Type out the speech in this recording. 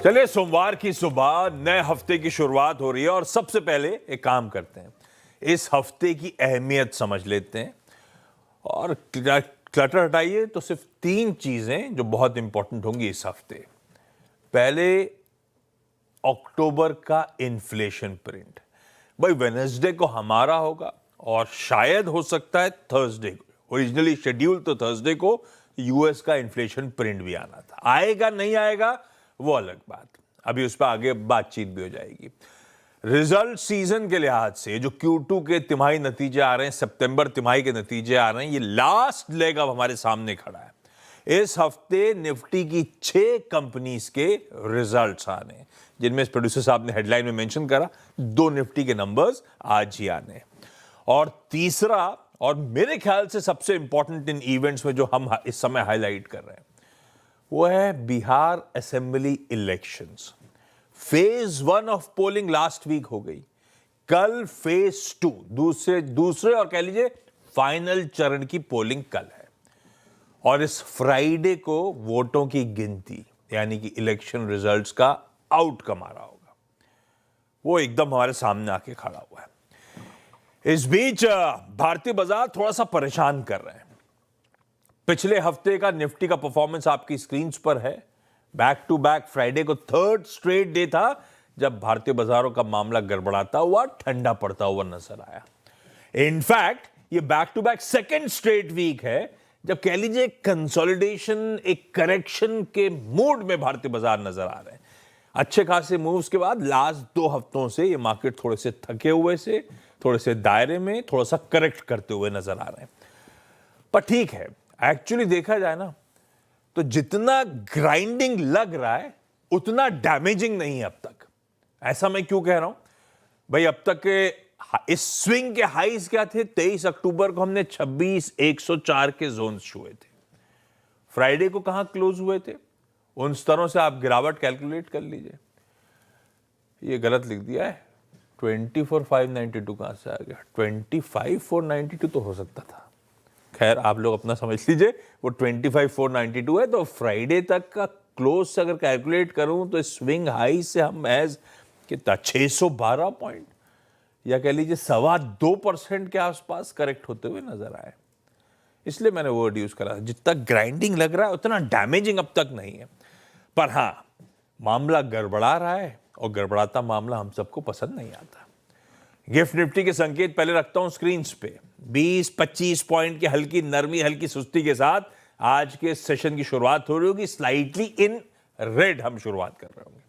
चलिए, सोमवार की सुबह नए हफ्ते की शुरुआत हो रही है और सबसे पहले एक काम करते हैं, इस हफ्ते की अहमियत समझ लेते हैं और क्लटर हटाइए। तो सिर्फ 3 चीजें जो बहुत इंपॉर्टेंट होंगी इस हफ्ते। पहले, अक्टूबर का इन्फ्लेशन प्रिंट। भाई वेडनेसडे को हमारा होगा और शायद हो सकता है थर्सडे को। ओरिजिनली शेड्यूल तो थर्सडे को यूएस का इन्फ्लेशन प्रिंट भी आना था। आएगा नहीं आएगा वो अलग बात, अभी उस पर आगे बातचीत भी हो जाएगी। रिजल्ट सीजन के लिहाज से जो Q2 के तिमाही नतीजे आ रहे हैं, सितंबर तिमाही के नतीजे आ रहे हैं, ये लास्ट लेग अब हमारे सामने खड़ा है। इस हफ्ते निफ्टी की 6 कंपनीज के रिजल्ट्स आने हैं, जिनमें प्रोड्यूसर साहब ने हेडलाइन में मेंशन करा 2 निफ्टी के नंबर्स आज ही आने हैं। और तीसरा और मेरे ख्याल से सबसे इंपॉर्टेंट इन इवेंट्स में जो हम इस समय हाईलाइट कर रहे हैं, वो है Bihar assembly elections. Phase 1 of polling last week हो गई, कल फेज 2 दूसरे और कह लीजिए फाइनल चरण की पोलिंग कल है। और इस फ्राइडे को वोटों की गिनती यानी कि इलेक्शन रिजल्ट्स का आउटकम आ रहा होगा, वो एकदम हमारे सामने आके खड़ा हुआ है। इस बीच भारतीय बाजार थोड़ा सा परेशान कर रहे हैं। पिछले हफ्ते का निफ्टी का परफॉर्मेंस आपकी स्क्रीन पर है। बैक टू बैक फ्राइडे को थर्ड स्ट्रेट डे था जब भारतीय बाजारों का मामला गड़बड़ाता हुआ, ठंडा पड़ता हुआ नजर आया। इनफैक्ट ये back to back second straight week है जब कह लीजिए कंसोलिडेशन, एक करेक्शन के मूड में भारतीय बाजार नजर आ रहे हैं। अच्छे खासे मूव्स के बाद लास्ट 2 हफ्तों से ये मार्केट थोड़े से थके हुए से, थोड़े से दायरे में थोड़ा सा करेक्ट करते हुए नजर आ रहे हैं। पर ठीक है, एक्चुअली देखा जाए ना तो जितना ग्राइंडिंग लग रहा है उतना डैमेजिंग नहीं है अब तक। ऐसा मैं क्यों कह रहा हूं भाई? अब तक के इस स्विंग के हाईज क्या थे? 23 अक्टूबर को हमने 26,104 के जोन छुए थे। फ्राइडे को कहां क्लोज हुए थे? उन स्तरों से आप गिरावट कैलकुलेट कर लीजिए। ये गलत लिख दिया है, 24,592 कहां से आ गया? 25,492 तो हो सकता था। खैर, आप लोग अपना समझ लीजिए, वो 25,492 है। तो फ्राइडे तक का क्लोज से अगर कैलकुलेट करूं तो स्विंग हाई से हम महज कितना 612 पॉइंट या कह लीजिए 2.25% के आसपास करेक्ट होते हुए नजर आए। इसलिए मैंने वर्ड यूज करा, जितना ग्राइंडिंग लग रहा है उतना डैमेजिंग अब तक नहीं है। पर हां, मामला गड़बड़ा रहा है और गड़बड़ाता मामला हम सबको पसंद नहीं आता। गिफ्ट निफ्टी के संकेत पहले रखता हूं स्क्रीन पे। 20-25 पॉइंट की हल्की नरमी, हल्की सुस्ती के साथ आज के सेशन की शुरुआत हो रही होगी। स्लाइटली इन रेड हम शुरुआत कर रहे होंगे।